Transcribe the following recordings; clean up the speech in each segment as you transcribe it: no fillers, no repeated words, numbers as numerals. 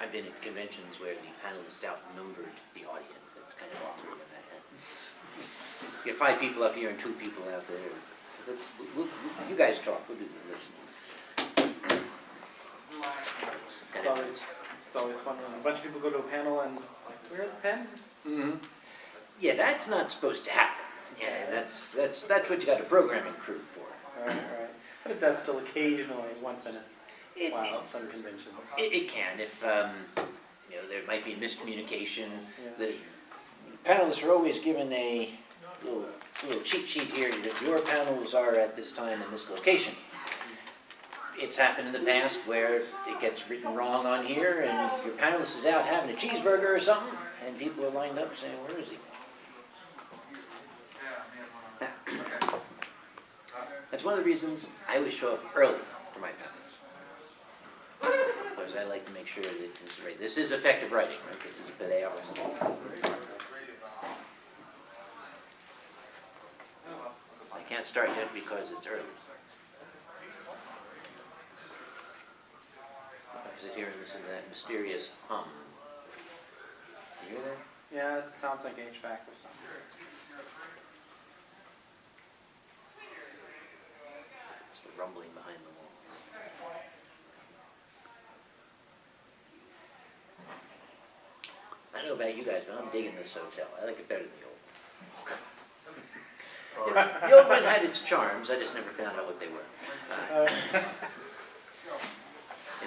I've been at conventions where the panelists outnumbered the audience. It's kind of awkward when that happens. You get 5 people up here and 2 people out there. You guys talk. We'll do the listening. It's always fun when a bunch of people go to a panel and where are the panelists? Mm-hmm. Yeah, that's not supposed to happen. Yeah, that's what you got a programming crew for. All right. But it does still occasionally, once in a while, at some conventions. It can, if there might be miscommunication. Yeah. The panelists are always given a little cheat sheet here that your panels are at this time in this location. It's happened in the past where it gets written wrong on here, and your panelist is out having a cheeseburger or something, and people are lined up saying, "Where is he?" That's one of the reasons I always show up early for my panels, because I like to make sure that this is right. This is effective writing, right? This is Belay. I can't start yet because it's early. I sit here and listen to that mysterious hum. You hear that? Yeah, it sounds like HVAC or something. It's the rumbling behind the walls. I don't know about you guys, but I'm digging this hotel. I like it better than the old one. Yeah, the old one had its charms. I just never found out what they were.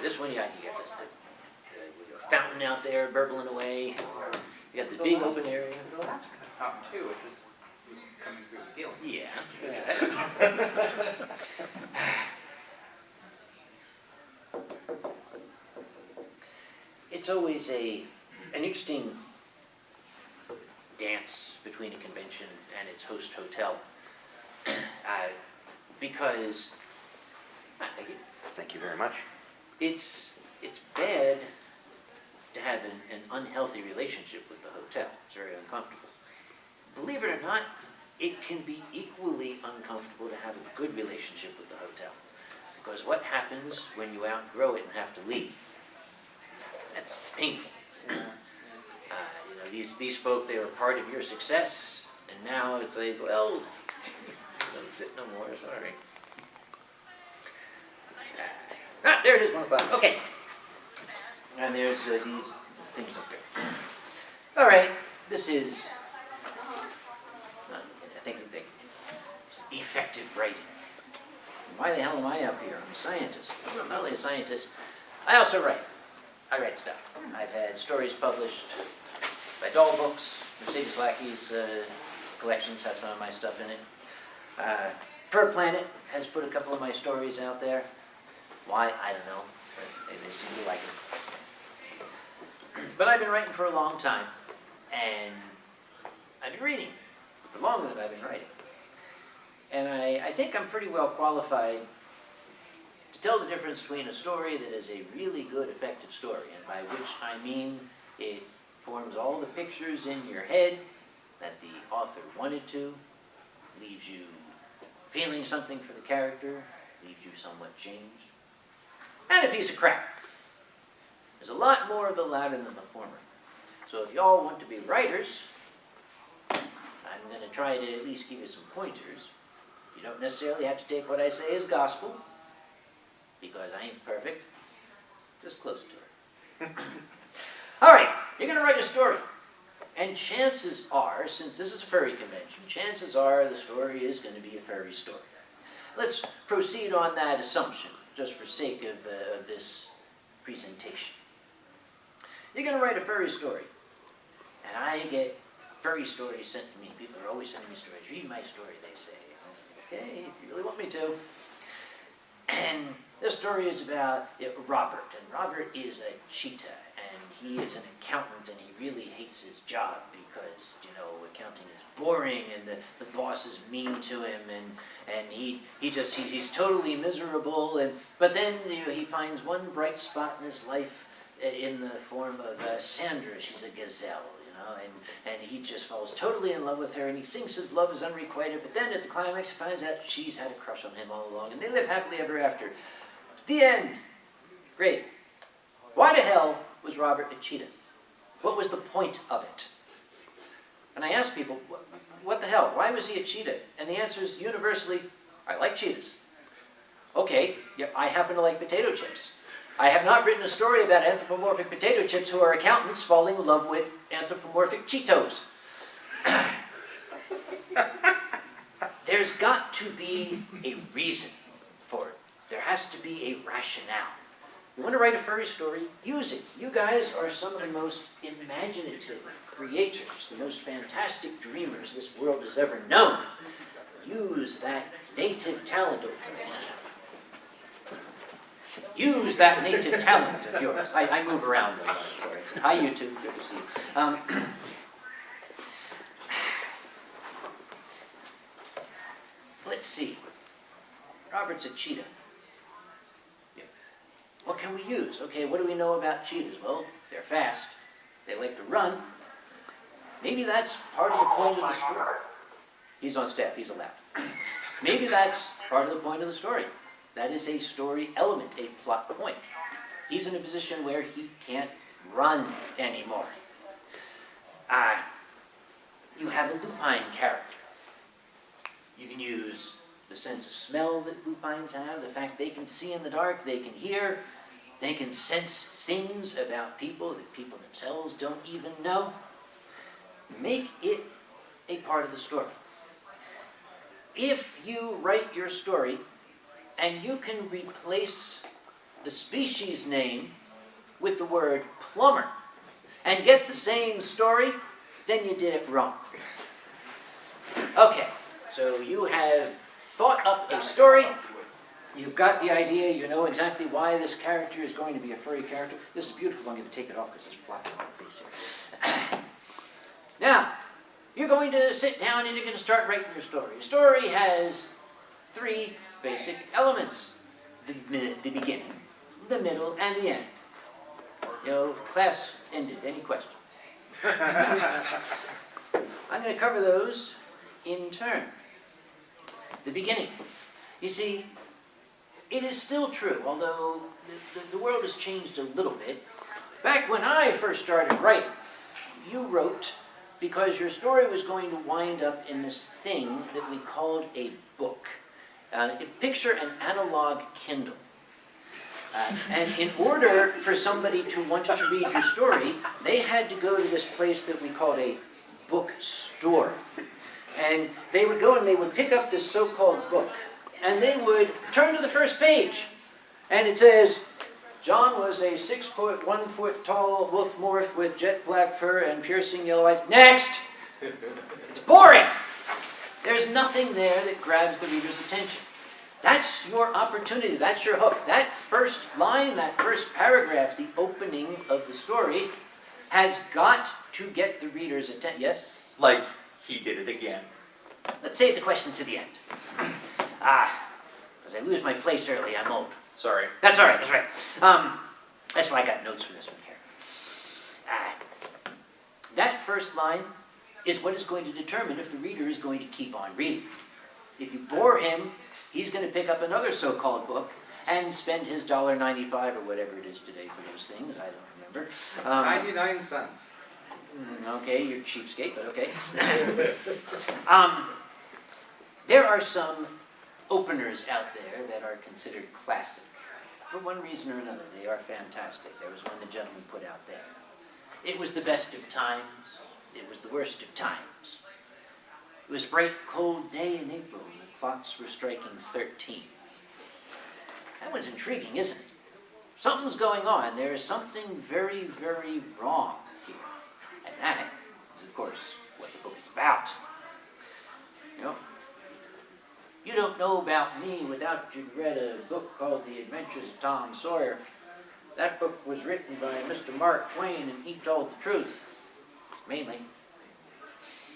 This one, you got this the fountain out there burbling away. You got the big open area. The last one, the fountain too, it was coming through the ceiling. Yeah. It's always an interesting dance between a convention and its host hotel, because Thank you very much. it's bad to have an unhealthy relationship with the hotel. It's very uncomfortable. Believe it or not, it can be equally uncomfortable to have a good relationship with the hotel, because what happens when you outgrow it and have to leave? That's painful. These folk, they were part of your success, and now it's like, well, don't fit no more, sorry. There it is, 1 o'clock. Okay. And there's these things up there. All right, this is, effective writing. Why the hell am I up here? I'm a scientist. I'm not only a scientist, I also write. I write stuff. I've had stories published by Doll Books. Mercedes Lackey's collections have some of my stuff in it. Fur Planet has put a couple of my stories out there. Why? I don't know. They seem to like it. But I've been writing for a long time, and I've been reading for longer than I've been writing. And I think I'm pretty well qualified to tell the difference between a story that is a really good, effective story, and by which I mean it forms all the pictures in your head that the author wanted to, leaves you feeling something for the character, leaves you somewhat changed, and a piece of crap. There's a lot more of the latter than the former. So if y'all want to be writers, I'm going to try to at least give you some pointers. You don't necessarily have to take what I say as gospel, because I ain't perfect, just close to it. All right, you're going to write a story. And chances are, since this is a furry convention, chances are the story is going to be a furry story. Let's proceed on that assumption, just for sake of this presentation. You're going to write a furry story. And I get furry stories sent to me. People are always sending me stories. Read my story, they say. And I say, okay, if you really want me to. And this story is about Robert. And Robert is a cheetah. And he is an accountant, and he really hates his job because, accounting is boring, and the boss is mean to him, and he's totally miserable. But then he finds one bright spot in his life in the form of Sandra. She's a gazelle, and he just falls totally in love with her, and he thinks his love is unrequited. But then at the climax, he finds out she's had a crush on him all along, and they live happily ever after. The end. Great. Why the hell was Robert a cheetah? What was the point of it? And I ask people, what the hell? Why was he a cheetah? And the answer is universally, I like cheetahs. Okay, yeah, I happen to like potato chips. I have not written a story about anthropomorphic potato chips who are accountants falling in love with anthropomorphic Cheetos. There's got to be a reason for it. There has to be a rationale. You want to write a furry story? Use it. You guys are some of the most imaginative creators, the most fantastic dreamers this world has ever known. Use that native talent of yours. Use that native talent of yours. I move around a lot, sorry. Hi, YouTube. Good to see you. Let's see. Robert's a cheetah. What can we use? Okay, what do we know about cheetahs? Well, they're fast. They like to run. Maybe that's part of the point of the story. He's on staff. He's allowed. Maybe that's part of the point of the story. That is a story element, a plot point. He's in a position where he can't run anymore. You have a lupine character. You can use the sense of smell that lupines have, the fact they can see in the dark, they can hear, they can sense things about people that people themselves don't even know. Make it a part of the story. If you write your story and you can replace the species name with the word plumber and get the same story, then you did it wrong. Okay, so you have thought up a story, you've got the idea, you know exactly why this character is going to be a furry character. This is beautiful, I'm going to take it off because it's flat on my face here. Now, you're going to sit down and you're going to start writing your story. Your story has 3 basic elements. The beginning, the middle, and the end. You know, class ended. Any questions? I'm going to cover those in turn. The beginning. You see, it is still true, although the world has changed a little bit. Back when I first started writing, you wrote because your story was going to wind up in this thing that we called a book. Picture an analog Kindle. And in order for somebody to want to read your story, they had to go to this place that we called a bookstore. And they would go and they would pick up this so-called book, and they would turn to the first page, and it says, John was a 6 foot, 1 foot tall wolf morph with jet black fur and piercing yellow eyes. Next! It's boring! There's nothing there that grabs the reader's attention. That's your opportunity, that's your hook. That first line, that first paragraph, the opening of the story, has got to get the reader's attention. Yes? Like, he did it again. Let's save the questions to the end. Because I lose my place early, I'm old. Sorry. That's all right, that's right. That's why I got notes for this one here. That first line is what is going to determine if the reader is going to keep on reading. If you bore him, he's going to pick up another so-called book and spend his $1.95 or whatever it is today for those things. I don't remember. 99 cents. Okay, you're cheapskate, but okay. There are some openers out there that are considered classic. For one reason or another, they are fantastic. There was one the gentleman put out there. It was the best of times. It was the worst of times. It was a bright, cold day in April, and the clocks were striking 13. That one's intriguing, isn't it? Something's going on. There is something very, very wrong here. And that is, of course, what the book is about. You know, you don't know about me without you've read a book called The Adventures of Tom Sawyer. That book was written by Mr. Mark Twain, and he told the truth, mainly.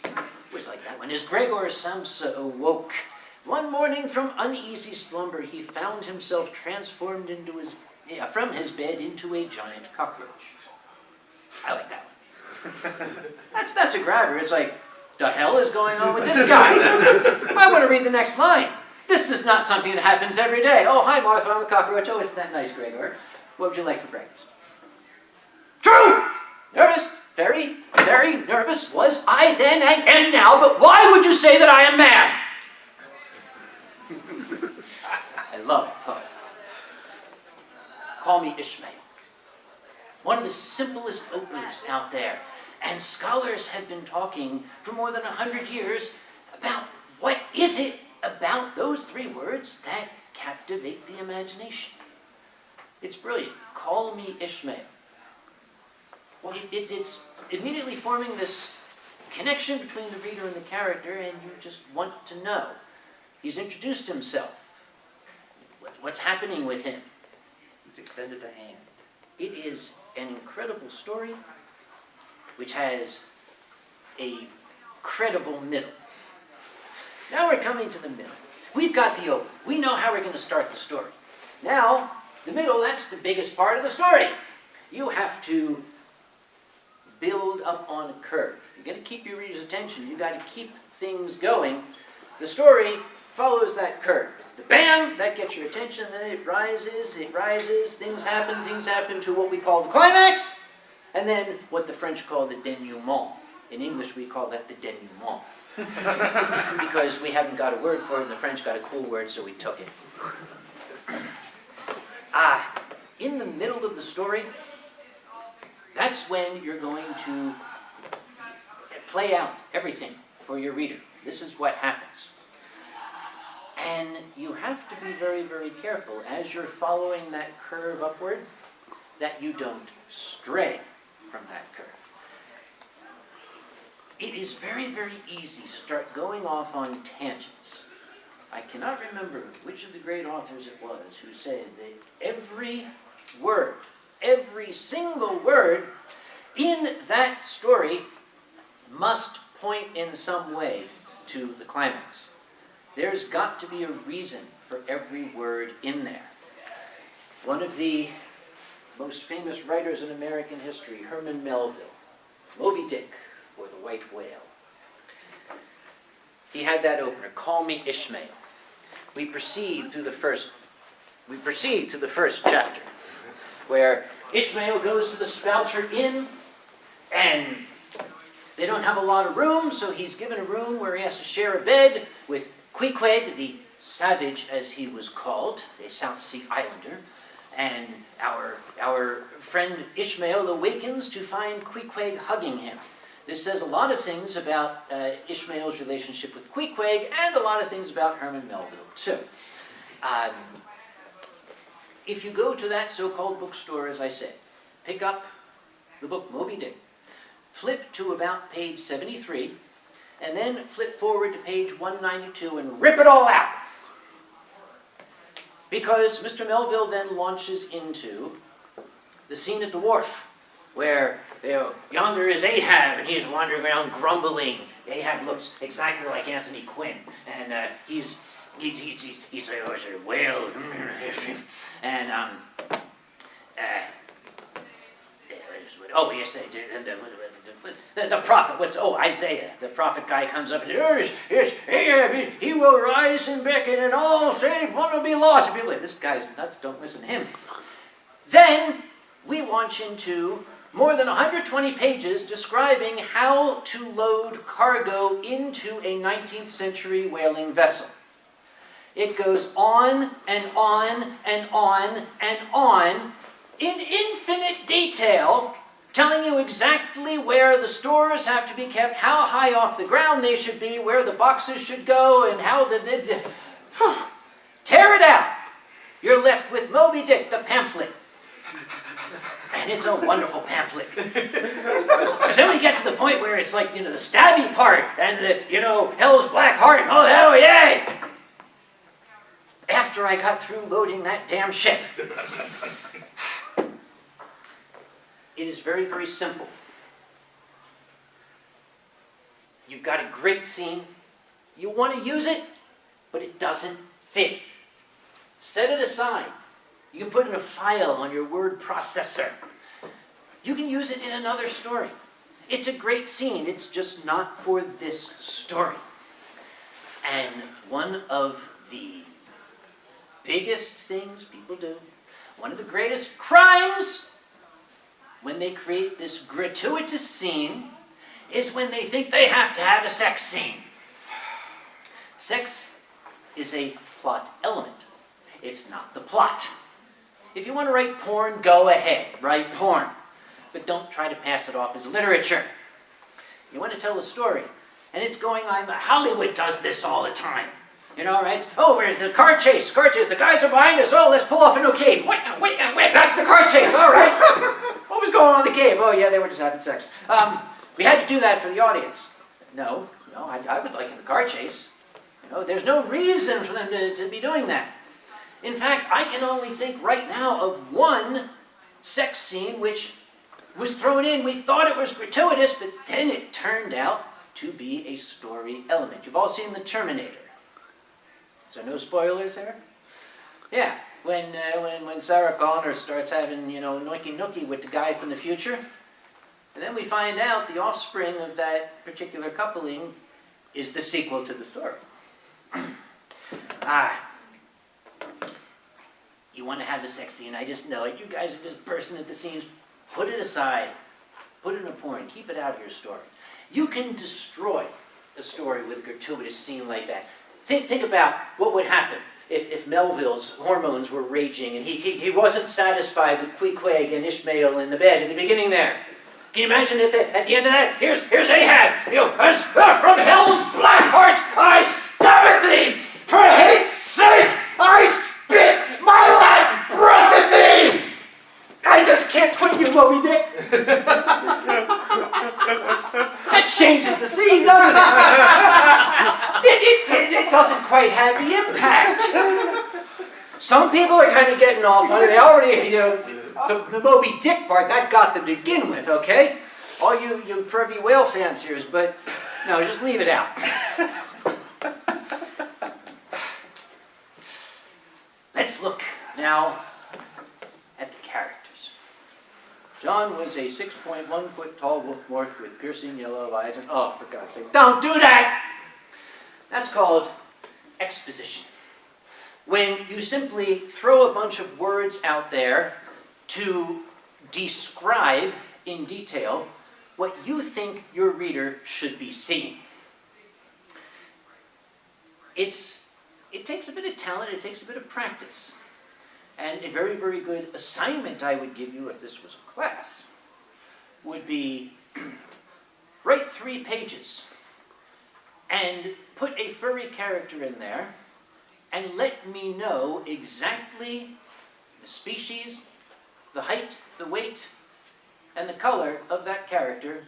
It was like that when as Gregor Samsa awoke. One morning from uneasy slumber, he found himself transformed from his bed into a giant cockroach. I like that one. That's a grabber. It's like, the hell is going on with this guy? I want to read the next line. This is not something that happens every day. Oh, hi, Martha, I'm a cockroach. Oh, isn't that nice, Gregor? What would you like for breakfast? True! Nervous, very, very nervous was I then and am now, but why would you say that I am mad? I love poetry. Call me Ishmael. One of the simplest openers out there. And scholars have been talking for more than 100 years about what is it about those three words that captivate the imagination. It's brilliant. Call me Ishmael. Well, it's immediately forming this connection between the reader and the character, and you just want to know. He's introduced himself. What's happening with him? He's extended a hand. It is an incredible story which has a credible middle. Now we're coming to the middle. We've got the open. We know how we're going to start the story. Now, the middle, that's the biggest part of the story. You have to build up on a curve. You're going to keep your reader's attention. You've got to keep things going. The story follows that curve. It's the bam, that gets your attention, then it rises, things happen to what we call the climax, and then what the French call the denouement. In English, we call that the denouement. Because we haven't got a word for it, and the French got a cool word, so we took it. In the middle of the story, that's when you're going to play out everything for your reader. This is what happens. And you have to be very, very careful as you're following that curve upward that you don't stray from that curve. It is very, very easy to start going off on tangents. I cannot remember which of the great authors it was who said that every word, every single word in that story must point in some way to the climax. There's got to be a reason for every word in there. One of the most famous writers in American history, Herman Melville, Moby Dick, or the White Whale. He had that opener, Call Me Ishmael. We proceed to the first chapter, where Ishmael goes to the Spouter Inn, and they don't have a lot of room, so he's given a room where he has to share a bed with Queequeg, the savage as he was called, a South Sea Islander. And our friend Ishmael awakens to find Queequeg hugging him. This says a lot of things about Ishmael's relationship with Queequeg, and a lot of things about Herman Melville, too. If you go to that so-called bookstore, as I said, pick up the book Moby Dick, flip to about page 73, and then flip forward to page 192 and rip it all out. Because Mr. Melville then launches into the scene at the wharf, where yonder is Ahab, and he's wandering around grumbling. Ahab looks exactly like Anthony Quinn, and he's like, oh, it's a whale, and oh yes, the prophet. Isaiah, the prophet guy comes up and says, yes, Ahab, he will rise and beckon, and all save one will be lost. And people are like, this guy's nuts, don't listen to him. Then we launch into more than 120 pages describing how to load cargo into a 19th century whaling vessel. It goes on and on and on and on in infinite detail, telling you exactly where the stores have to be kept, how high off the ground they should be, where the boxes should go, and how tear it out. You're left with Moby Dick, the pamphlet. And it's a wonderful pamphlet. Because then we get to the point where it's like, the stabby part, and the, Hell's Black Heart, and oh, hell yay! After I got through loading that damn ship. It is very, very simple. You've got a great scene. You want to use it, but it doesn't fit. Set it aside. You can put it in a file on your word processor. You can use it in another story. It's a great scene. It's just not for this story. And one of the biggest things people do, one of the greatest crimes when they create this gratuitous scene is when they think they have to have a sex scene. Sex is a plot element. It's not the plot. If you want to write porn, go ahead, write porn. But don't try to pass it off as literature. You want to tell a story, and it's going on. Hollywood does this all the time. You know, right? Oh, where's the car chase? The guys are behind us. Oh, let's pull off into a cave. Wait, back to the car chase. All right. What was going on in the cave? Oh, yeah, they were just having sex. We had to do that for the audience. No, I was liking the car chase. You know, there's no reason for them to be doing that. In fact, I can only think right now of one sex scene which was thrown in. We thought it was gratuitous, but then it turned out to be a story element. You've all seen The Terminator. So no spoilers here? Yeah, when Sarah Connor starts having, nookie with the guy from the future, and then we find out the offspring of that particular coupling is the sequel to the story. You want to have a sex scene, I just know it. You guys are just bursting at the seams. Put it aside. Put it in a porn. Keep it out of your story. You can destroy a story with a gratuitous scene like that. Think about what would happen if Melville's hormones were raging and he wasn't satisfied with Queequeg and Ishmael in the bed at the beginning there. Can you imagine at the end of that? Here's Ahab. As from hell's black heart I stab at thee. For hate's sake I spit my last breath at thee. I just can't quit you, Moby Dick. That changes the scene, doesn't it? It doesn't quite have the impact. Some people are kind of getting off on it. They already, the Moby Dick part, that got them to begin with, okay? All you pervy whale fanciers, but no, just leave it out. Let's look now at the characters. John was a 6.1 foot tall wolf morph with piercing yellow eyes and, oh, for God's sake, don't do that! That's called exposition. When you simply throw a bunch of words out there to describe in detail what you think your reader should be seeing. It takes a bit of talent, it takes a bit of practice. And a very, very good assignment I would give you if this was a class would be write 3 pages and put a furry character in there and let me know exactly the species, the height, the weight, and the color of that character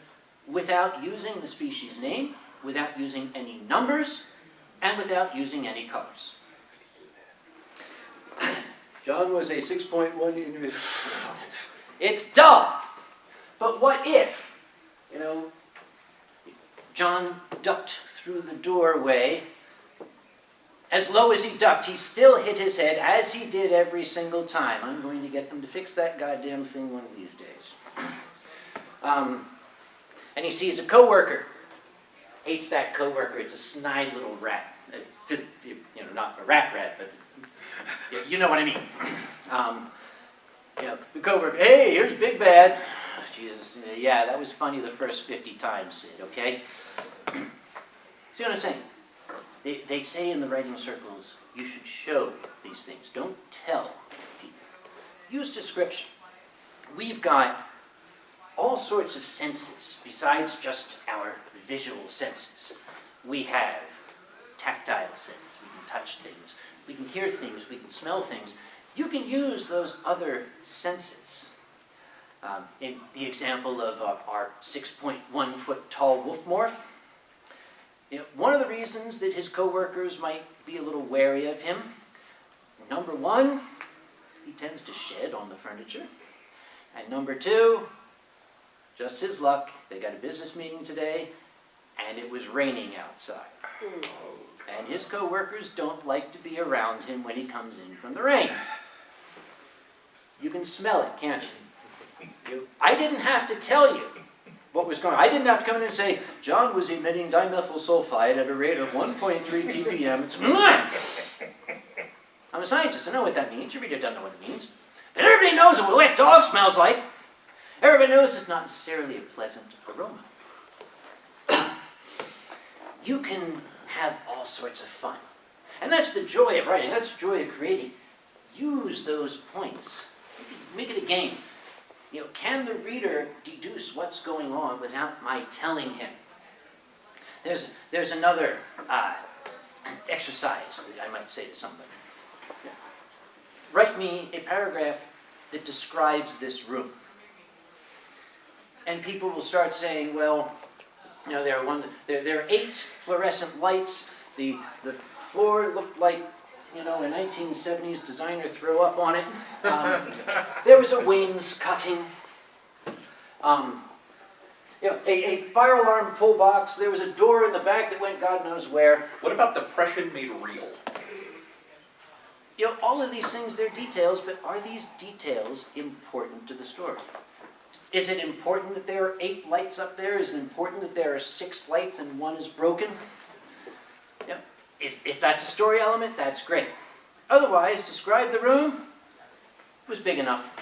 without using the species name, without using any numbers, and without using any colors. John was a 6.1 individual. It's dull. But what if, John ducked through the doorway. As low as he ducked, he still hit his head, as he did every single time. I'm going to get him to fix that goddamn thing one of these days. And he sees a coworker. Hates that coworker. It's a snide little rat. Not a rat, but you know what I mean. The coworker, hey, here's Big Bad. Jesus, yeah, that was funny the first 50 times, Sid, okay? See what I'm saying? They say in the writing circles, you should show these things. Don't tell people. Use description. We've got all sorts of senses besides just our visual senses. We have tactile sense. We can touch things. We can hear things. We can smell things. You can use those other senses. In the example of our 6.1 foot tall wolf morph, one of the reasons that his coworkers might be a little wary of him, number 1, he tends to shed on the furniture. And number 2, just his luck, they got a business meeting today, and it was raining outside. And his coworkers don't like to be around him when he comes in from the rain. You can smell it, can't you? I didn't have to tell you what was going on. I didn't have to come in and say, John was emitting dimethyl sulfide at a rate of 1.3 ppm. It's I'm a scientist. I know what that means. Your reader doesn't know what it means. But everybody knows what a wet dog smells like. Everybody knows it's not necessarily a pleasant aroma. You can have all sorts of fun. And that's the joy of writing. That's the joy of creating. Use those points. Make it a game. You know, can the reader deduce what's going on without my telling him? There's another exercise that I might say to somebody. Write me a paragraph that describes this room. And people will start saying, well, you know, there are 8 fluorescent lights. The floor looked like, you know, a 1970s designer threw up on it. There was a wainscoting. You know, a fire alarm pull box. There was a door in the back that went God knows where. What about depression made real? You know, all of these things, they're details, but are these details important to the story? Is it important that there are 8 lights up there? Is it important that there are 6 lights and 1 is broken? You know, if that's a story element, that's great. Otherwise, describe the room. It was big enough.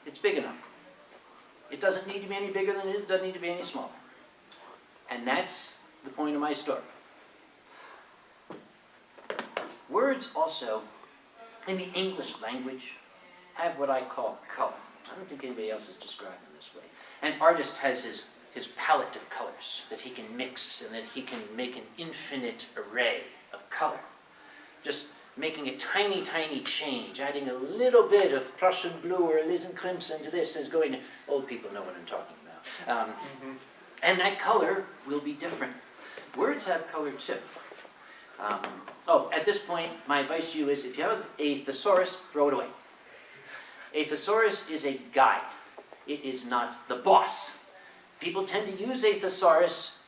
It's big enough. It doesn't need to be any bigger than it is. It doesn't need to be any smaller. And that's the point of my story. Words also, in the English language, have what I call color. I don't think anybody else has described them this way. An artist has his palette of colors that he can mix and that he can make an infinite array of color. Just making a tiny, tiny change, adding a little bit of Prussian blue or alizarin crimson to this is going to, old people know what I'm talking about. And that color will be different. Words have color too. At this point, my advice to you is if you have a thesaurus, throw it away. A thesaurus is a guide. It is not the boss. People tend to use a thesaurus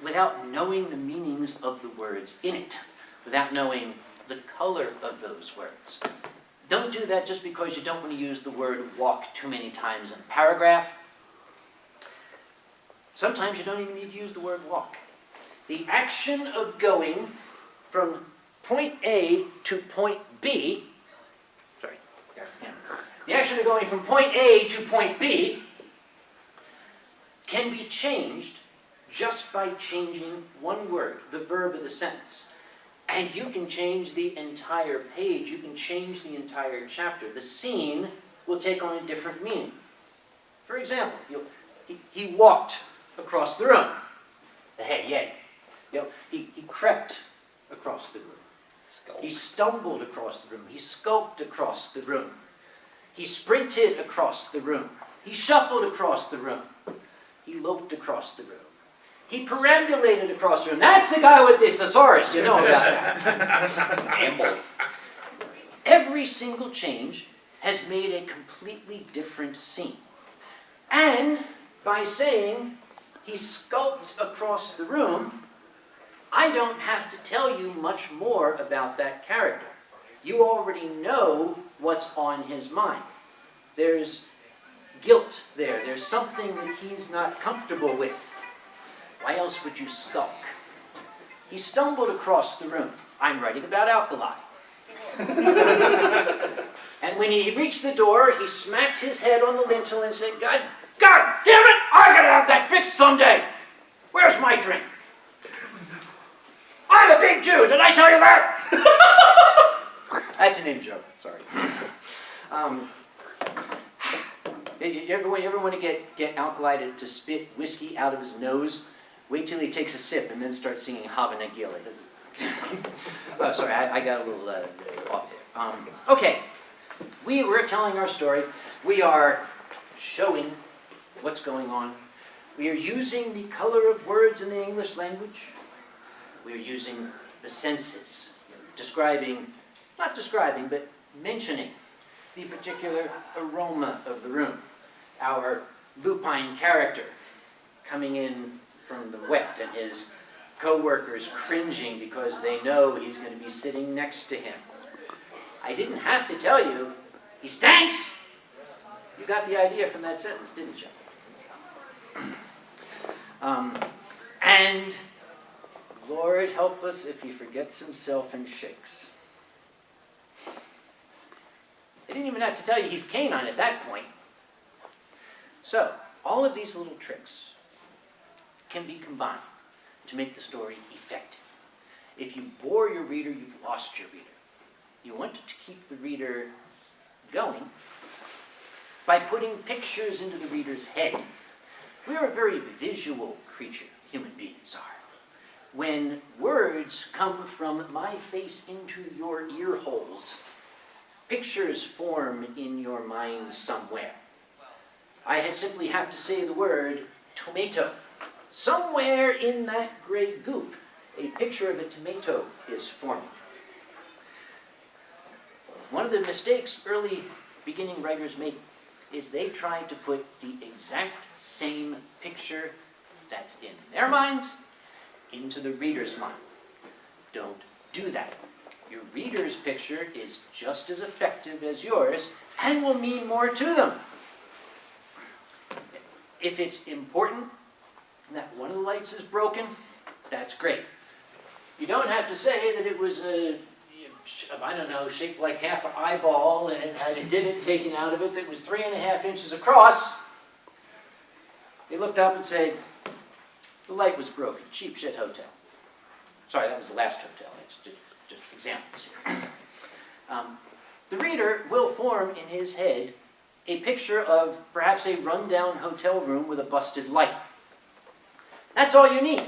without knowing the meanings of the words in it, without knowing the color of those words. Don't do that just because you don't want to use the word walk too many times in a paragraph. Sometimes you don't even need to use the word walk. The action of going from point A to point B, the action of going from point A to point B can be changed just by changing one word, the verb of the sentence. And you can change the entire page, you can change the entire chapter. The scene will take on a different meaning. For example, he walked across the room. Hey, yay. You know, he crept across the room. He stumbled across the room. He skulked across the room. He sprinted across the room. He shuffled across the room. He loped across the room. He perambulated across the room. That's the guy with the thesaurus. You know about that. Every single change has made a completely different scene. And by saying he skulked across the room, I don't have to tell you much more about that character. You already know what's on his mind. There's guilt there. There's something that he's not comfortable with. Why else would you skulk? He stumbled across the room. I'm writing about alkali. And when he reached the door, he smacked his head on the lintel and said, God damn it! I gotta have that fixed someday! Where's my drink? I'm a big Jew, did I tell you that? That's an in-joke, sorry. You ever want to get alkali to spit whiskey out of his nose? Wait till he takes a sip and then start singing Hava Nagila. Oh, sorry, I got a little off there. Okay, we're telling our story. We are showing what's going on. We are using the color of words in the English language. We are using the senses, not describing, but mentioning the particular aroma of the room. Our lupine character coming in from the wet and his co-workers cringing because they know he's going to be sitting next to him. I didn't have to tell you, he stinks! You got the idea from that sentence, didn't you? And Lord help us if he forgets himself and shakes. I didn't even have to tell you he's canine at that point. So, all of these little tricks can be combined to make the story effective. If you bore your reader, you've lost your reader. You want to keep the reader going by putting pictures into the reader's head. We are a very visual creature, human beings are. When words come from my face into your ear holes, pictures form in your mind somewhere. I simply have to say the word tomato. Somewhere in that gray goop, a picture of a tomato is forming. One of the mistakes early beginning writers make is they try to put the exact same picture that's in their minds into the reader's mind. Don't do that. Your reader's picture is just as effective as yours and will mean more to them. If it's important that one of the lights is broken, that's great. You don't have to say that it was I don't know, shaped like half an eyeball and it had a divot taken out of it that was 3.5 inches across. They looked up and said, the light was broken, cheap shit hotel. Sorry, that was the last hotel. It's just examples here. The reader will form in his head a picture of perhaps a rundown hotel room with a busted light. That's all you need.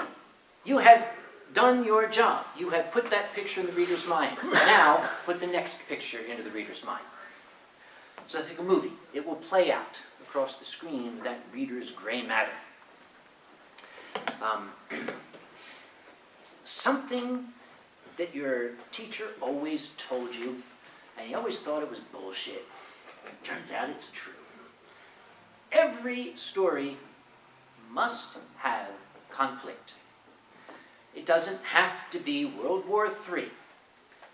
You have done your job. You have put that picture in the reader's mind. Now, put the next picture into the reader's mind. So I think a movie. It will play out across the screen with that reader's gray matter. Something that your teacher always told you, and you always thought it was bullshit. Turns out it's true. Every story must have conflict. It doesn't have to be World War III.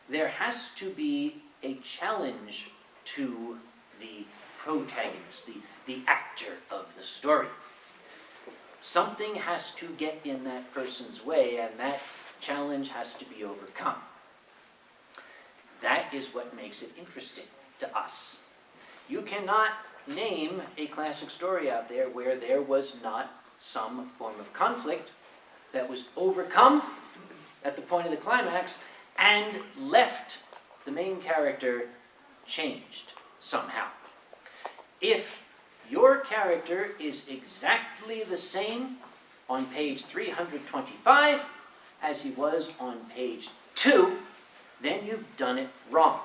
There has to be a challenge to the protagonist, the actor of the story. Something has to get in that person's way, and that challenge has to be overcome. That is what makes it interesting to us. You cannot name a classic story out there where there was not some form of conflict that was overcome at the point of the climax and left the main character changed somehow. If your character is exactly the same on page 325 as he was on page 2, then you've done it wrong.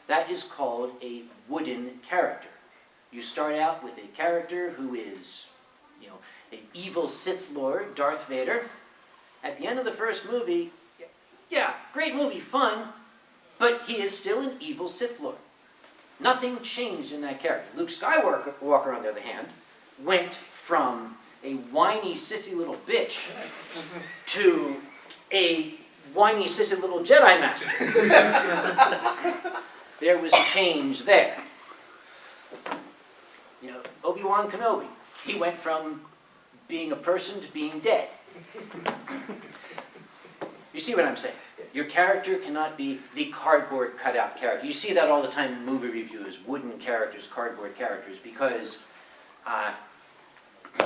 That is called a wooden character. You start out with a character who is, an evil Sith Lord, Darth Vader. At the end of the first movie, yeah, great movie, fun, but he is still an evil Sith Lord. Nothing changed in that character. Luke Skywalker, on the other hand, went from a whiny, sissy little bitch to a whiny, sissy little Jedi Master. There was change there. Obi-Wan Kenobi, he went from being a person to being dead. You see what I'm saying? Your character cannot be the cardboard cutout character. You see that all the time in movie reviews, wooden characters, cardboard characters, because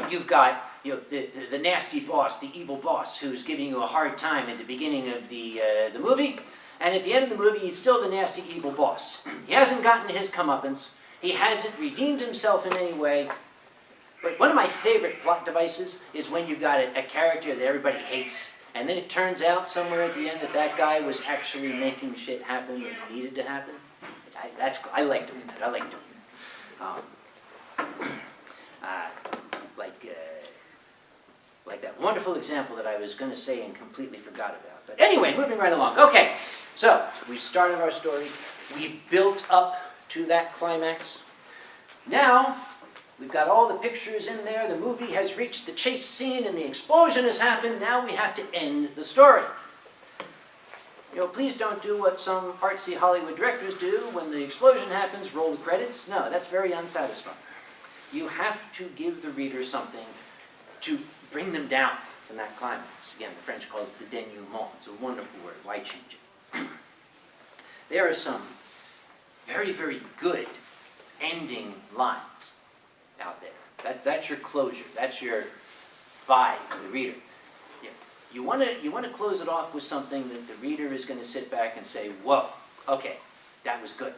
you've got the nasty boss, the evil boss, who's giving you a hard time at the beginning of the movie, and at the end of the movie, he's still the nasty evil boss. He hasn't gotten his comeuppance. He hasn't redeemed himself in any way. But one of my favorite plot devices is when you've got a character that everybody hates, and then it turns out somewhere at the end that guy was actually making shit happen that needed to happen. I like doing that. I like doing that. Like that wonderful example that I was going to say and completely forgot about. But anyway, moving right along. Okay, so we started our story. We built up to that climax. Now, we've got all the pictures in there. The movie has reached the chase scene and the explosion has happened. Now we have to end the story. Please don't do what some artsy Hollywood directors do when the explosion happens, roll the credits. No, that's very unsatisfying. You have to give the reader something to bring them down from that climax. Again, the French call it the denouement. It's a wonderful word. Why change it? There are some very, very good ending lines out there. That's your closure. That's your vibe to the reader. You want to close it off with something that the reader is going to sit back and say, whoa, okay, that was good.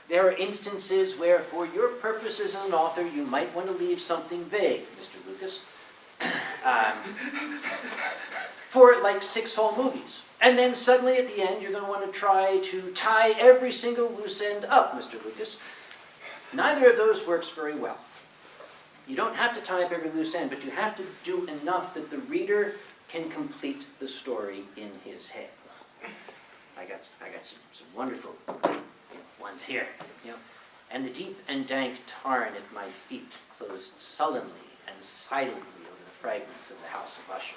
There are instances where, for your purposes as an author, you might want to leave something vague, Mr. Lucas. For like 6 whole movies. And then suddenly at the end, you're going to want to try to tie every single loose end up, Mr. Lucas. Neither of those works very well. You don't have to tie up every loose end, but you have to do enough that the reader can complete the story in his head. I got some wonderful ones here. And the deep and dank tarn at my feet closed sullenly and silently over the fragments of the house of Usher.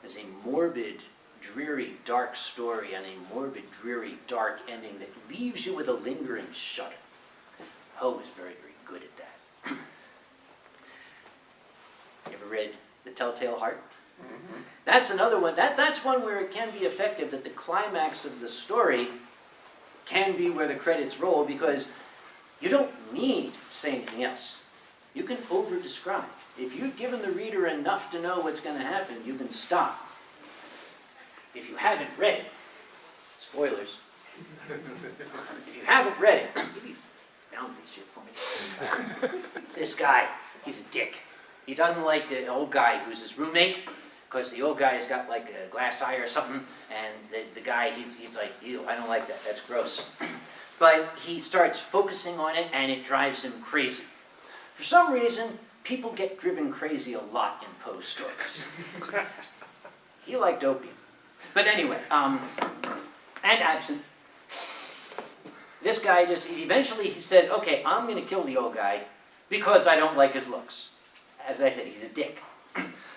There's a morbid, dreary, dark story and a morbid, dreary, dark ending that leaves you with a lingering shudder. Poe is very, very good at that. You ever read The Telltale Heart? Mm-hmm. That's another one. That's one where it can be effective, that the climax of the story can be where the credits roll, because you don't need to say anything else. You can over-describe. If you've given the reader enough to know what's going to happen, you can stop. If you haven't read it, spoilers, if you haven't read it, give me boundaries here for me. This guy, he's a dick. He doesn't like the old guy who's his roommate, because the old guy's got like a glass eye or something, and the guy, he's like, ew, I don't like that, that's gross. But he starts focusing on it, and it drives him crazy. For some reason, people get driven crazy a lot in Poe's stories. He liked opium. But anyway, and absinthe. This guy eventually he says, okay, I'm going to kill the old guy because I don't like his looks. As I said, he's a dick.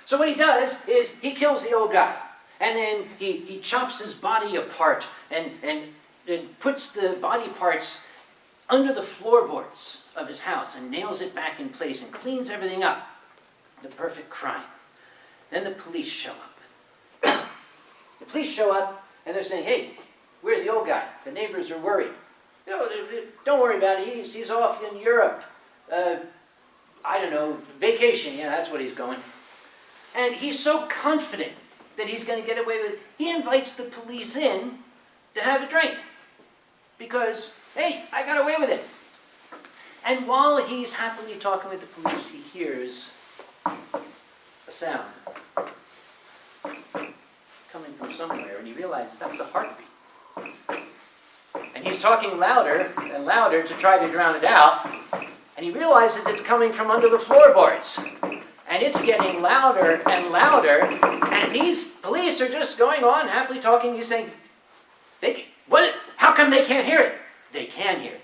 So what he does is he kills the old guy. And then he chops his body apart and puts the body parts under the floorboards of his house and nails it back in place and cleans everything up. The perfect crime. Then the police show up. The police show up and they're saying, hey, where's the old guy? The neighbors are worried. No, don't worry about it. He's off in Europe. I don't know, vacation. Yeah, that's what he's going. And he's so confident that he's going to get away with it, he invites the police in to have a drink. Because, hey, I got away with it. And while he's happily talking with the police, he hears a sound coming from somewhere, and he realizes that's a heartbeat. And he's talking louder and louder to try to drown it out, and he realizes it's coming from under the floorboards. And it's getting louder and louder, and these police are just going on, happily talking. He's saying, how come they can't hear it? They can hear it.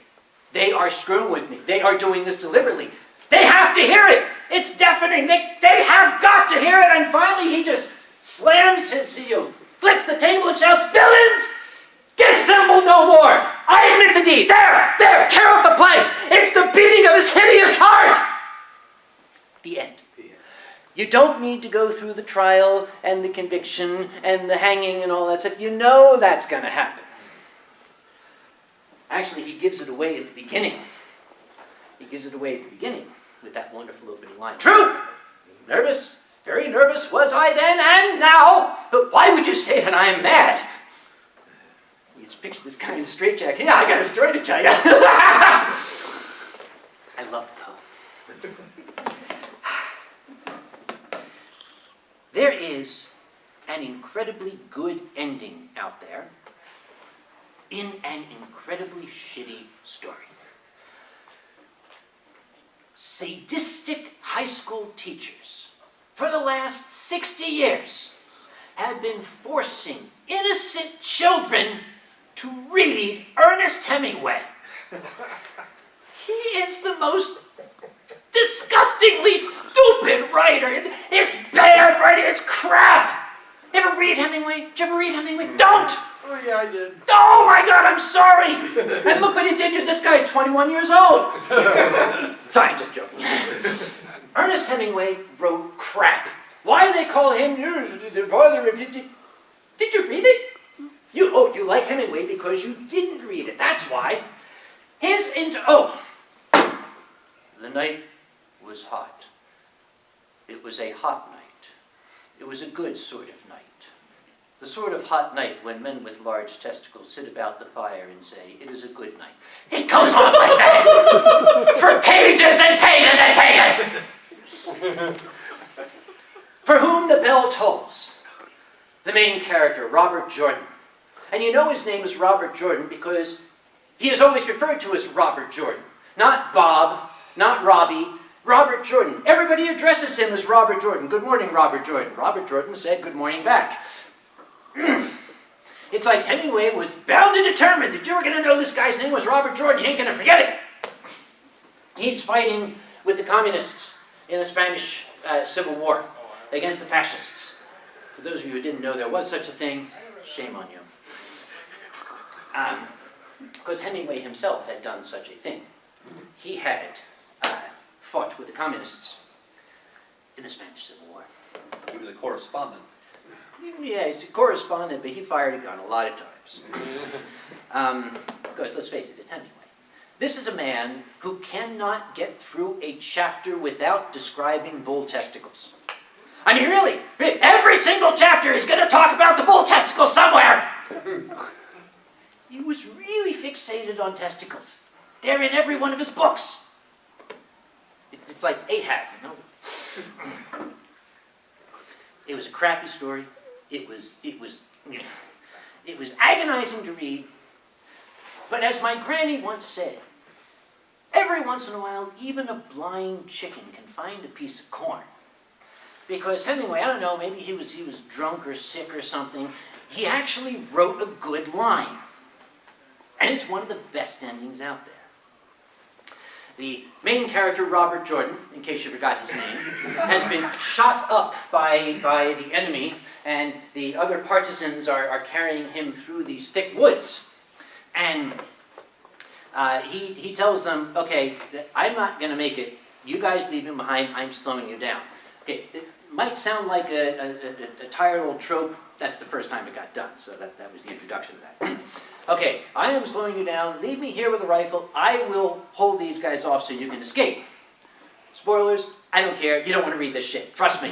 They are screwing with me. They are doing this deliberately. They have to hear it. It's deafening. They have got to hear it. And finally he just slams flips the table and shouts, villains, dissemble no more. I admit the deed. There, tear up the planks. It's the beating of his hideous heart. The end. You don't need to go through the trial and the conviction and the hanging and all that stuff. You know that's going to happen. Actually, he gives it away at the beginning. He gives it away at the beginning with that wonderful opening line. True! Nervous, very nervous was I then and now, but why would you say that I am mad? You just picture this guy in a straitjacket. Yeah, I got a story to tell you. I love Poe. There is an incredibly good ending out there in an incredibly shitty story. Sadistic high school teachers for the last 60 years have been forcing innocent children to read Ernest Hemingway. He is the most disgustingly stupid writer. It's bad writing. It's crap. You ever read Hemingway? Did you ever read Hemingway? Don't! Oh yeah, I did. Oh my God, I'm sorry! And look what he did to this guy's 21 years old. Sorry, just joking. Ernest Hemingway wrote crap. Why do they call him the father of... Did you read it? You like Hemingway because you didn't read it. That's why. The night was hot. It was a hot night. It was a good sort of night. The sort of hot night when men with large testicles sit about the fire and say, it is a good night. It goes on like that for pages and pages and pages. For whom the bell tolls. The main character, Robert Jordan. And you know his name is Robert Jordan because he is always referred to as Robert Jordan. Not Bob, not Robbie, Robert Jordan. Everybody addresses him as Robert Jordan. Good morning, Robert Jordan. Robert Jordan said good morning back. It's like Hemingway was bound and determined that you were going to know this guy's name was Robert Jordan. You ain't going to forget it. He's fighting with the communists in the Spanish Civil War against the fascists. For those of you who didn't know there was such a thing, shame on you. Because Hemingway himself had done such a thing. He had fought with the communists in the Spanish Civil War. He was a correspondent. Yeah, he's a correspondent, but he fired a gun a lot of times. Because let's face it, it's Hemingway. This is a man who cannot get through a chapter without describing bull testicles. I mean, really, every single chapter is going to talk about the bull testicles somewhere. He was really fixated on testicles. They're in every one of his books. It's like Ahab, you know? It was a crappy story. It was agonizing to read. But as my granny once said, every once in a while, even a blind chicken can find a piece of corn. Because Hemingway, I don't know, maybe he was drunk or sick or something. He actually wrote a good line. And it's one of the best endings out there. The main character, Robert Jordan, in case you forgot his name, has been shot up by the enemy, and the other partisans are carrying him through these thick woods. And he tells them, okay, I'm not going to make it. You guys leave him behind. I'm slowing you down. Okay, it might sound like a tired old trope. That's the first time it got done, so that was the introduction to that. Okay, I am slowing you down. Leave me here with a rifle. I will hold these guys off so you can escape. Spoilers, I don't care. You don't want to read this shit. Trust me.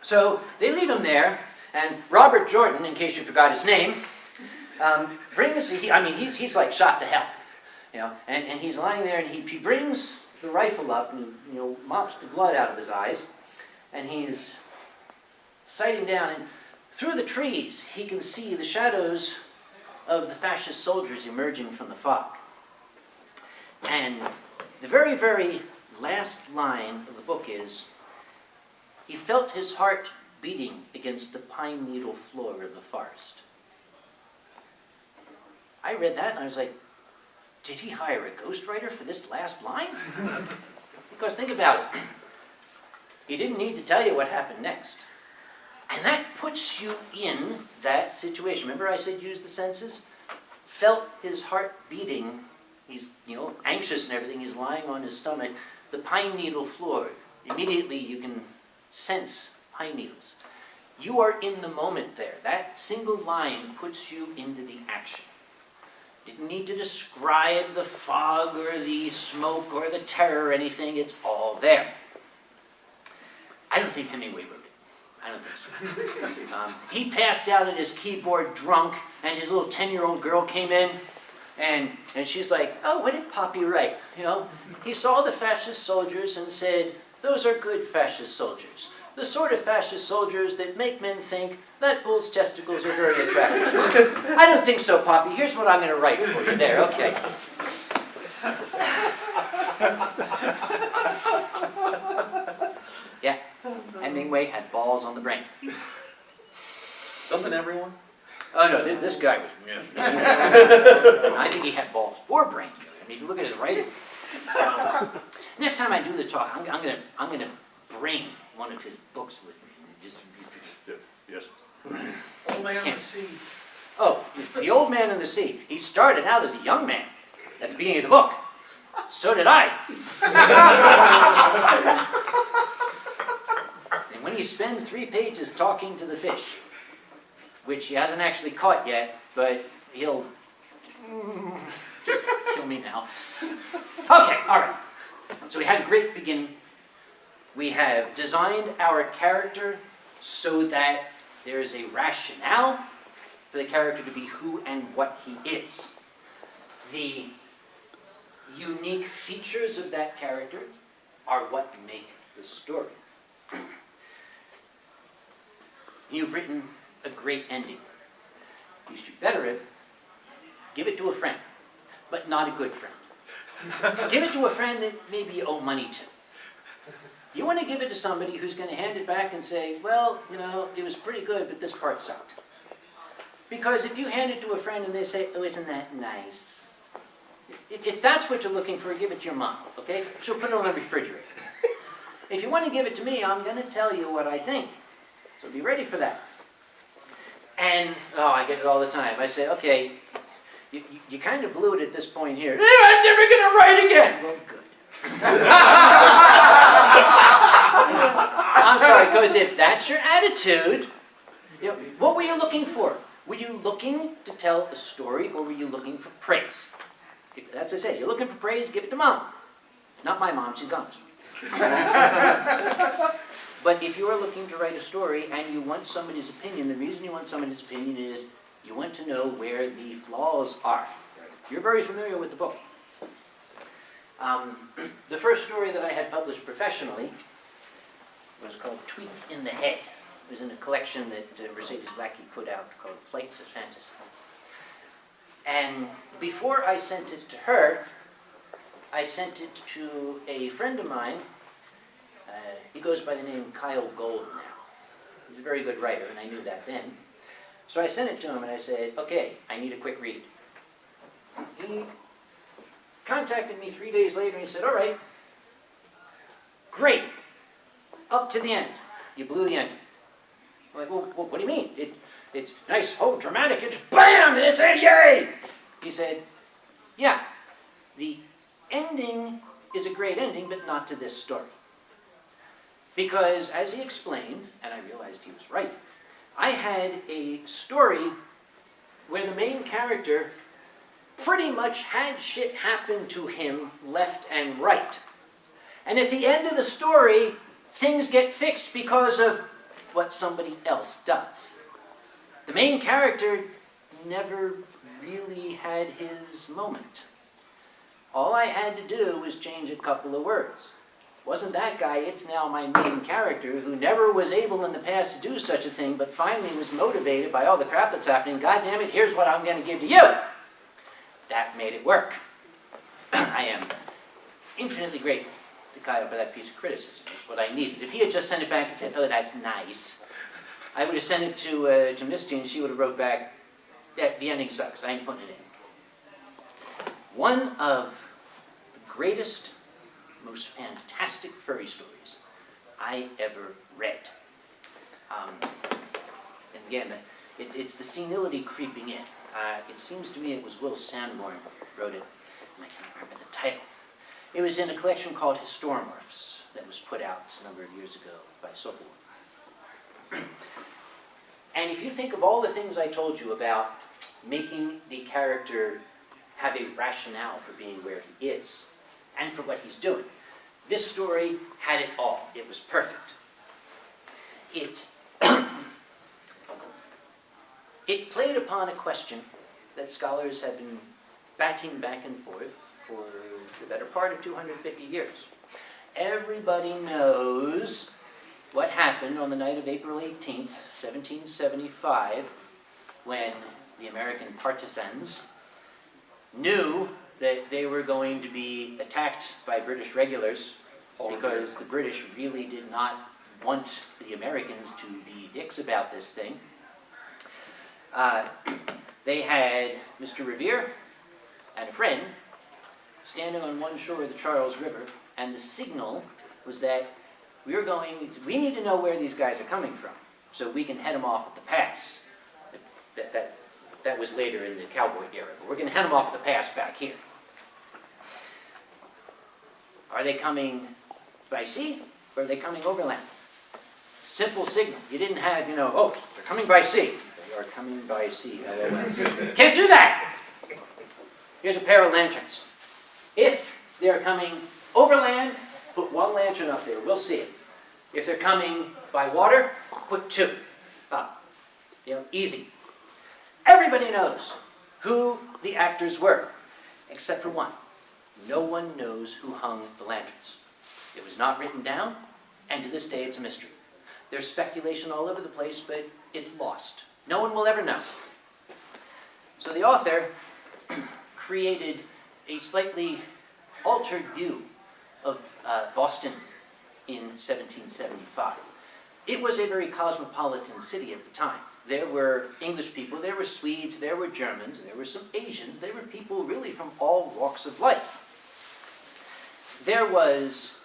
So they leave him there, and Robert Jordan, in case you forgot his name, he's like shot to hell. You know, and he's lying there, and he brings the rifle up and mops the blood out of his eyes, and he's sighting down, and through the trees he can see the shadows of the fascist soldiers emerging from the fog. And the very, very last line of the book is, he felt his heart beating against the pine needle floor of the forest. I read that and I was like, did he hire a ghostwriter for this last line? Because think about it. He didn't need to tell you what happened next. And that puts you in that situation. Remember I said use the senses? Felt his heart beating. He's anxious and everything. He's lying on his stomach. The pine needle floor. Immediately you can sense pine needles. You are in the moment there. That single line puts you into the action. Didn't need to describe the fog or the smoke or the terror or anything. It's all there. I don't think Hemingway wrote it. I don't think so. He passed out at his keyboard drunk, and his little 10-year-old girl came in, and she's like, oh, what did Poppy write? He saw the fascist soldiers and said, those are good fascist soldiers. The sort of fascist soldiers that make men think that bull's testicles are very attractive. I don't think so, Poppy. Here's what I'm going to write for you. There, okay. Yeah, Hemingway had balls on the brain. Doesn't everyone? Oh no, this guy was. I think he had balls for brain. I mean, look at his writing. Next time I do the talk, I'm gonna bring one of his books with me. Yes. Old Man on the Sea. Oh, the Old Man and the Sea. He started out as a young man at the beginning of the book. So did I. And when he spends 3 pages talking to the fish, which he hasn't actually caught yet, but he'll just kill me now. Okay, all right. So we had a great beginning. We have designed our character so that there is a rationale for the character to be who and what he is. The unique features of that character are what make the story. You've written a great ending. You should better have give it to a friend, but not a good friend. Give it to a friend that maybe you owe money to. You want to give it to somebody who's going to hand it back and say, well, you know, it was pretty good, but this part sucked. Because if you hand it to a friend and they say, oh, isn't that nice? If that's what you're looking for, give it to your mom, okay? She'll put it on the refrigerator. If you want to give it to me, I'm going to tell you what I think. So be ready for that. And, oh, I get it all the time. I say, okay, you kind of blew it at this point here. I'm never going to write again. Well, good. I'm sorry, because if that's your attitude, you know, what were you looking for? Were you looking to tell a story, or were you looking for praise? That's what I say. You're looking for praise, give it to mom. Not my mom, she's honest. But if you are looking to write a story and you want somebody's opinion, the reason you want somebody's opinion is you want to know where the flaws are. You're very familiar with the book. The first story that I had published professionally was called Tweet in the Head. It was in a collection that Mercedes Lackey put out called Flights of Fantasy. And before I sent it to her, I sent it to a friend of mine. He goes by the name Kyle Gold now. He's a very good writer, and I knew that then. So I sent it to him, and I said, okay, I need a quick read. He contacted me 3 days later, and he said, all right, great, up to the end. You blew the ending. I'm like, well, what do you mean? It's nice, oh, dramatic, it's BAM, and it's a yay! He said, yeah, the ending is a great ending, but not to this story. Because, as he explained, and I realized he was right, I had a story where the main character pretty much had shit happen to him left and right. And at the end of the story, things get fixed because of what somebody else does. The main character never really had his moment. All I had to do was change a couple of words. Wasn't that guy, it's now my main character who never was able in the past to do such a thing, but finally was motivated by all the crap that's happening. God damn it, here's what I'm going to give to you. That made it work. I am infinitely grateful to Kyle for that piece of criticism. It's what I needed. If he had just sent it back and said, oh, that's nice, I would have sent it to Misty, and she would have wrote back, yeah, the ending sucks, I ain't putting it in. One of the greatest, most fantastic furry stories I ever read. And again, it's the senility creeping in. It seems to me it was Will Sanborn who wrote it, and I can't remember the title. It was in a collection called Historomorphs that was put out a number of years ago by Zachary Childs. And if you think of all the things I told you about making the character have a rationale for being where he is, and for what he's doing. This story had it all. It was perfect. It played upon a question that scholars have been batting back and forth for the better part of 250 years. Everybody knows what happened on the night of April 18th, 1775, when the American partisans knew that they were going to be attacked by British regulars because the British really did not want the Americans to be dicks about this thing. They had Mr. Revere and a friend standing on one shore of the Charles River, and the signal was that we need to know where these guys are coming from so we can head them off at the pass. That was later in the cowboy era, but we're going to head them off at the pass back here. Are they coming by sea, or are they coming overland? Simple signal. You didn't have, oh, they're coming by sea. They are coming by sea. Can't do that! Here's a pair of lanterns. If they're coming Overland, put one lantern up there, we'll see it. If they're coming by water, put two up. Easy. Everybody knows who the actors were, except for one. No one knows who hung the lanterns. It was not written down, and to this day it's a mystery. There's speculation all over the place, but it's lost. No one will ever know. So the author created a slightly altered view of Boston in 1775. It was a very cosmopolitan city at the time. There were English people, there were Swedes, there were Germans, there were some Asians, there were people really from all walks of life. There was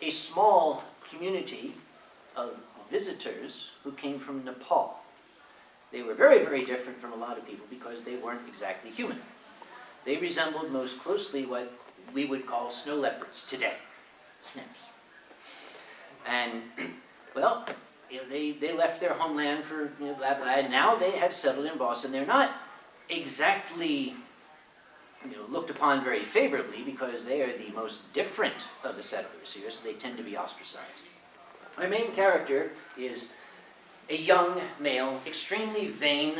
a small community of visitors who came from Nepal. They were very, very different from a lot of people because they weren't exactly human. They resembled most closely what we would call snow leopards today, snips. And, well, they left their homeland for blah, blah, and now they have settled in Boston. They're not exactly looked upon very favorably because they are the most different of the settlers here, so they tend to be ostracized. My main character is a young male, extremely vain,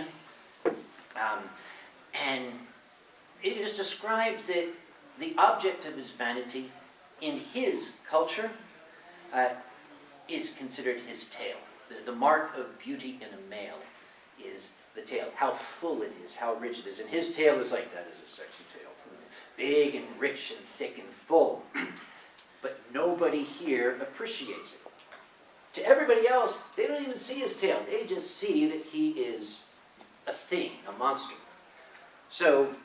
and it is described that the object of his vanity in his culture is considered his tail. The mark of beauty in a male is the tail, how full it is, how rich it is. And his tail is like, that is a sexy tail. Big and rich and thick and full. But nobody here appreciates it. To everybody else, they don't even see his tail. They just see that he is a thing, a monster. So,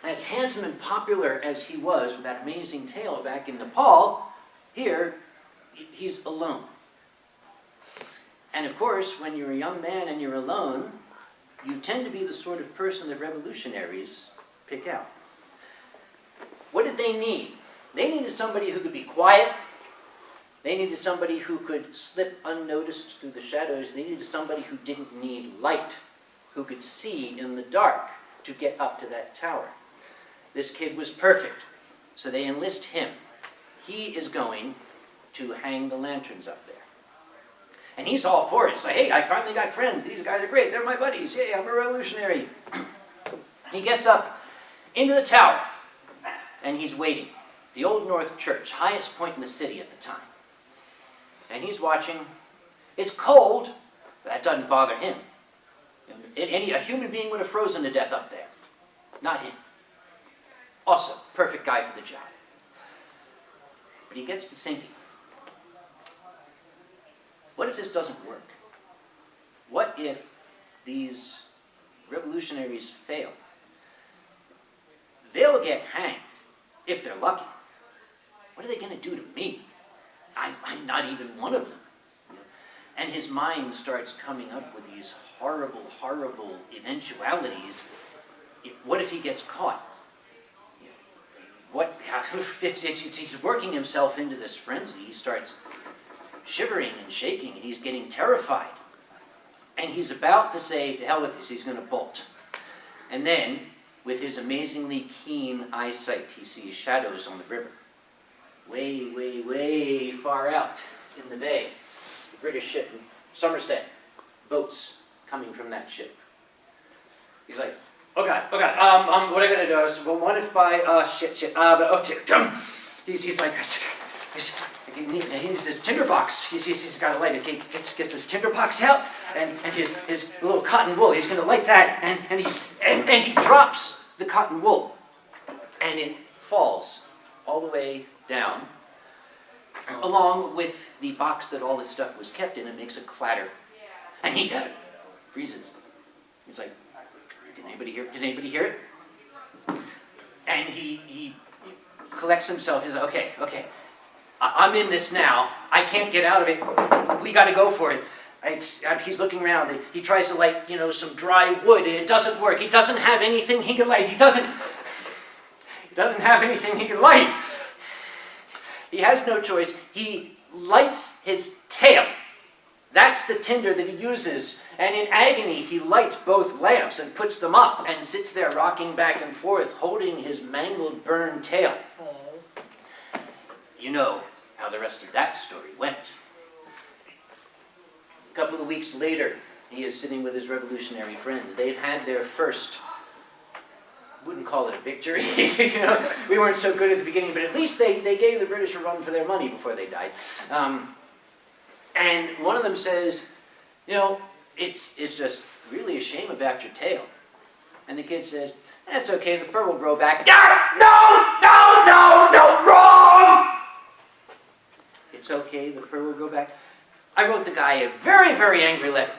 as handsome and popular as he was with that amazing tail back in Nepal, here, he's alone. And of course, when you're a young man and you're alone, you tend to be the sort of person that revolutionaries pick out. What did they need? They needed somebody who could be quiet. They needed somebody who could slip unnoticed through the shadows. They needed somebody who didn't need light, who could see in the dark to get up to that tower. This kid was perfect, so they enlist him. He is going to hang the lanterns up there. And he's all for it. He's like, hey, I finally got friends. These guys are great. They're my buddies. Hey, I'm a revolutionary. He gets up into the tower, and he's waiting. It's the Old North Church, highest point in the city at the time. And he's watching. It's cold, but that doesn't bother him. A human being would have frozen to death up there. Not him. Also, perfect guy for the job. But he gets to thinking, what if this doesn't work? What if these revolutionaries fail? They'll get hanged, if they're lucky. What are they going to do to me? I'm not even one of them. And his mind starts coming up with these horrible, horrible eventualities. What if he gets caught? He's working himself into this frenzy. He starts shivering and shaking, and he's getting terrified. And he's about to say, to hell with this, he's going to bolt. And then, with his amazingly keen eyesight, he sees shadows on the river. Way, way, way far out in the bay. The British ship, Somerset, boats coming from that ship. He's like, oh God, what am I going to do? So, well, what if by, he's like, he needs his tinderbox. He's got to light it. He gets his tinderbox out and his little cotton wool. He's going to light that and he drops the cotton wool. And it falls all the way down along with the box that all this stuff was kept in. It makes a clatter. And he freezes. He's like, did anybody hear it? And he collects himself. He's like, okay. I'm in this now. I can't get out of it. We got to go for it. He's looking around. He tries to light, some dry wood. It doesn't work. He doesn't have anything he can light. He doesn't have anything he can light. He has no choice. He lights his tail. That's the tinder that he uses. And in agony, he lights both lamps and puts them up and sits there rocking back and forth, holding his mangled, burned tail. you know how the rest of that story went. A couple of weeks later, he is sitting with his revolutionary friends. They've had their first, wouldn't call it a victory. You know, we weren't so good at the beginning, but at least they gave the British a run for their money before they died. And one of them says, you know, it's just really a shame about your tail. And the kid says, that's okay, the fur will grow back. No, wrong! It's okay, the fur will grow back. I wrote the guy a very, very angry letter.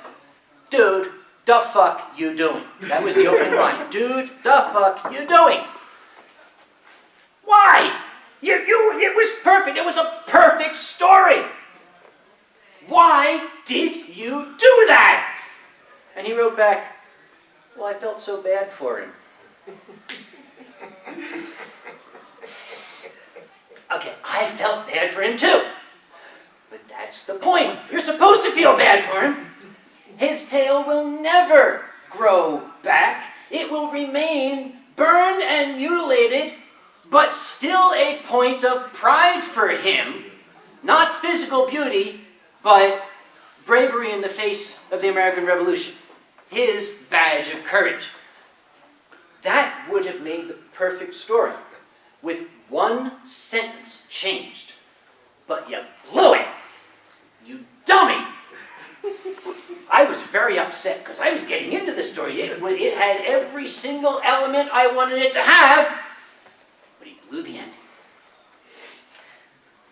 Dude, the fuck you doing? That was the opening line. Dude, the fuck you doing? Why? It was perfect. It was a perfect story. Why did you do that? And he wrote back, well, I felt so bad for him. Okay, I felt bad for him too. But that's the point. You're supposed to feel bad for him. His tail will never grow back. It will remain burned and mutilated, but still a point of pride for him. Not physical beauty, but bravery in the face of the American Revolution. His badge of courage. That would have made the perfect story, with one sentence changed. But you blew it, you dummy! I was very upset because I was getting into the story. It had every single element I wanted it to have, but he blew the ending.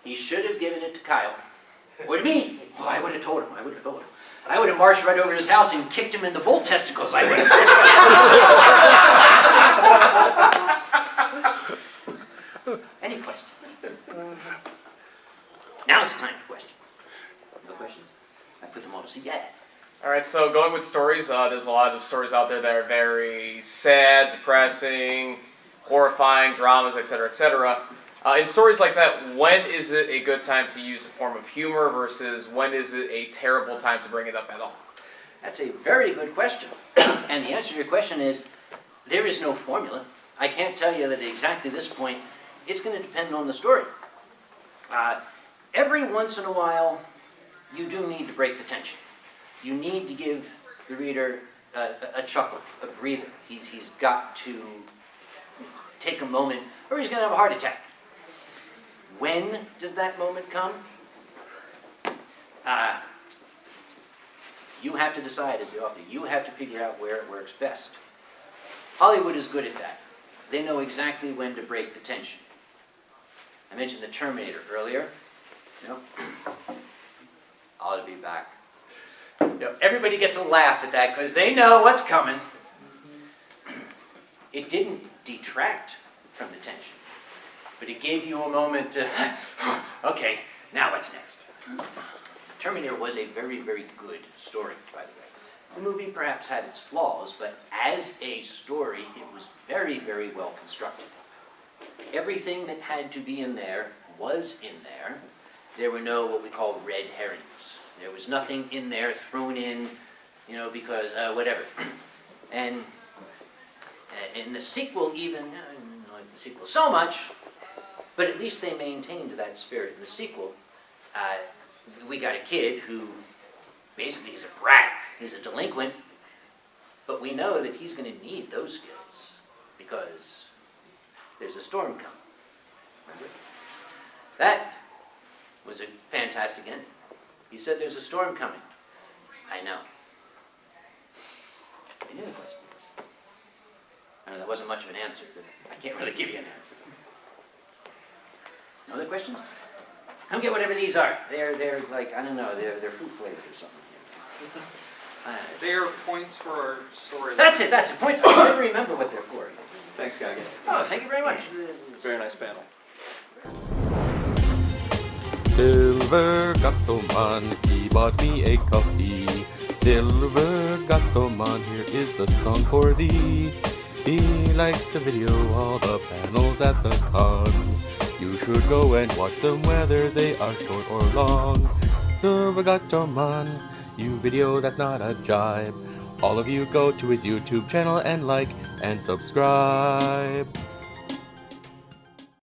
He should have given it to Kyle. What do you mean? Well, I would have told him. I would have marched right over to his house and kicked him in the bull testicles. I would have. Any questions? Now's the time for questions. No questions? I put them all to see yes. All right, so going with stories, there's a lot of stories out there that are very sad, depressing, horrifying, dramas, etc., etc. In stories like that, when is it a good time to use a form of humor versus when is it a terrible time to bring it up at all? That's a very good question. And the answer to your question is, there is no formula. I can't tell you that at exactly this point. It's going to depend on the story. Every once in a while, you do need to break the tension. You need to give the reader a chuckle, a breather. He's got to take a moment, or he's going to have a heart attack. When does that moment come? You have to decide as the author. You have to figure out where it works best. Hollywood is good at that. They know exactly when to break the tension. I mentioned the Terminator earlier. You know, I'll be back. You know, everybody gets a laugh at that because they know what's coming. It didn't detract from the tension, but it gave you a moment to, okay, now what's next? Terminator was a very, very good story, by the way. The movie perhaps had its flaws, but as a story, it was very, very well constructed. Everything that had to be in there was in there. There were no what we call red herrings. There was nothing in there thrown in, you know, because whatever. And in the sequel even, I don't like the sequel so much, but at least they maintained that spirit. In the sequel, we got a kid who basically is a brat. He's a delinquent, but we know that he's going to need those skills because there's a storm coming. Remember? That was a fantastic ending. He said there's a storm coming. I know. Any other questions? I know that wasn't much of an answer, but I can't really give you an answer. No other questions? Come get whatever these are. They're like, I don't know, they're fruit flavored or something. They are points for our story. That's it. Points. I never remember what they're for. Thanks, guy. Oh, thank you very much. Very nice panel. Silver Gato Man, he bought me a coffee. Silver Gato Man, here is the song for thee. He likes to video all the panels at the cons. You should go and watch them whether they are short or long. Silver Gato Man, you video that's not a jibe. All of you go to his YouTube channel and like and subscribe.